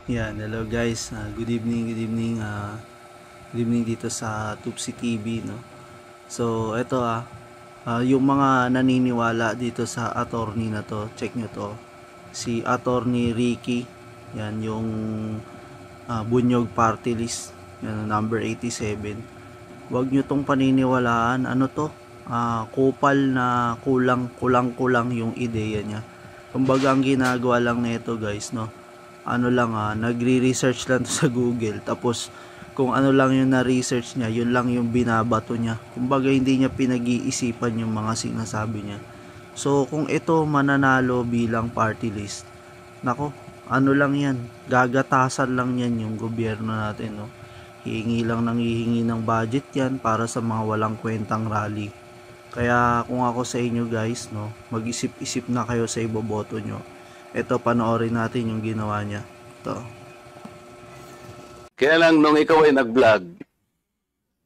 Yan, hello guys. Good evening, good evening. Good evening dito sa Tupsi TV, no. So, ito yung mga naniniwala dito sa attorney na to, check nyo to. Si Attorney Ricky, yan yung Bunyog Party List, yan, number 87. Huwag nyo tong paniniwalaan, ano to? Kupal na kulang yung ideya niya. Kumbaga ang ginagawa lang nito guys, no, ano lang nagre-research lang to sa Google, tapos kung ano lang yung na-research niya, yun lang yung binabato niya. Kumbaga hindi niya pinag-iisipan yung mga sinasabi niya. So kung ito mananalo bilang party list, nako, ano lang yan, gagatasan lang yan yung gobyerno natin, no. Hihingi ng budget yan para sa mga walang kwentang rally. Kaya kung ako sa inyo guys, no, mag-isip-isip na kayo sa iboboto nyo. Ito, panoorin natin yung ginawa niya. Ito. Kaya lang nung ikaw ay nag-vlog,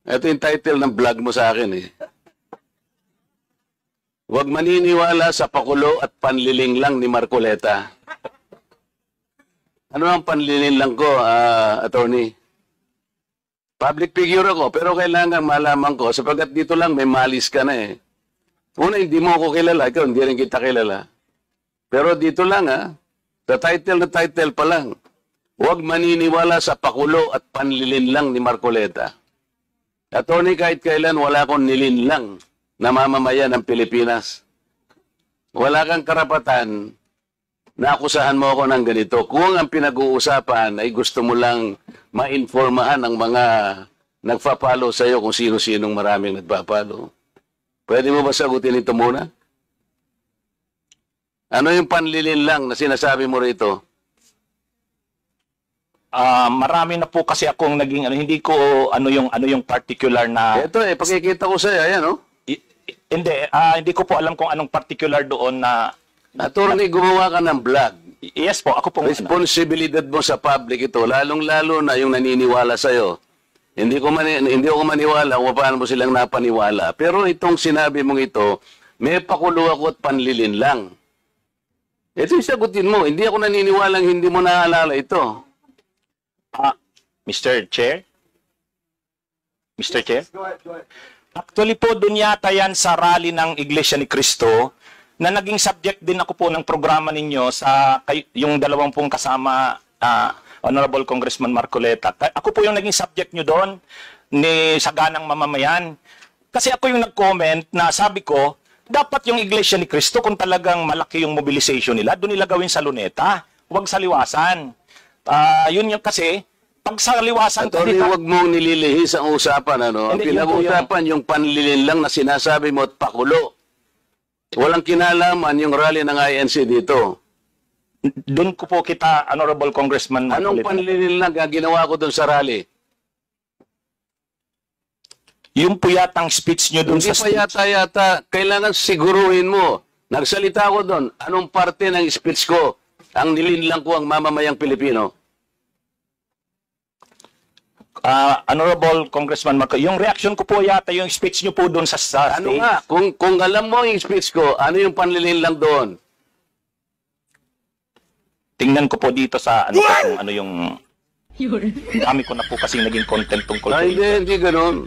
ito yung title ng vlog mo sa akin eh. Huwag maniniwala sa pakulo at panliling lang ni Marcoleta. Ano ang panliling lang ko, attorney? Public figure ako, pero kailangan malaman ko, sapagkat dito lang may malis ka na eh. Una, hindi mo ako kilala, ikaw hindi rin kita kilala. Pero dito lang sa title na title pa lang, huwag maniniwala sa pakulo at panlilin lang ni Marcoleta. Attorney, kahit kailan wala akong nilinlang na mamamayan ng Pilipinas. Wala kang karapatan na akusahan mo ako ng ganito. Kung ang pinag-uusapan ay gusto mo lang ma-informahan ang mga nagpa-follow sa iyo kung sino-sinong maraming nagpa-follow. Pwede mo ba sagutin ito muna? Ano yung panlilin lang na sinasabi mo rito? Marami na po kasi akong naging hindi ko ano yung particular na Ito pakikita ko sa iyo, ayan hindi ko po alam kung anong particular doon na attorney, gumawa ka ng vlog. yes po, ako po Responsibilidad mo sa public ito, lalong-lalo na yung naniniwala sa iyo. Hindi ako maniwala kung paano mo silang napaniwala. Pero itong sinabi mong ito, may pakulo ako at panlilin lang. Ito yung sagutin mo. Hindi ako naniniwalang hindi mo naalala ito. Mr. Chair? Mr. Chair? Actually po, dun yata yan sa rally ng Iglesia ni Cristo na naging subject din ako po ng programa ninyo sa yung dalawang pong kasama Honorable Congressman Marcoleta. Ako po yung naging subject nyo doon ni Saganang Mamamayan. Kasi ako yung nag-comment na sabi ko, dapat yung Iglesia ni Cristo, kung talagang malaki yung mobilization nila, doon nila gawin sa Luneta, huwag sa Liwasan. Yun yung kasi, pag sa Liwasan... Attorney, huwag mong nililihis ang usapan. Ang pinag-usapan yung panlilin lang na sinasabi mo at pakulo. Walang kinalaman yung rally ng INC dito. Doon ko po kita, Honorable Congressman Marcoleta. Anong panlilin lang ginawa ko doon sa rally? Yung po yatang speech nyo doon Hindi sa pa yata, kailangan siguruhin mo. Nagsalita ko doon, anong parte ng speech ko ang nilinlang ko ang mamamayang Pilipino? Honorable Congressman Marcoleta, yung reaction ko po yata yung speech nyo po doon sa stage. Ano nga, kung alam mo yung speech ko, ano yung panlilinlang doon? Tingnan ko po dito sa kung ano yung dami ko na po kasi naging content tungkol Hindi ganun.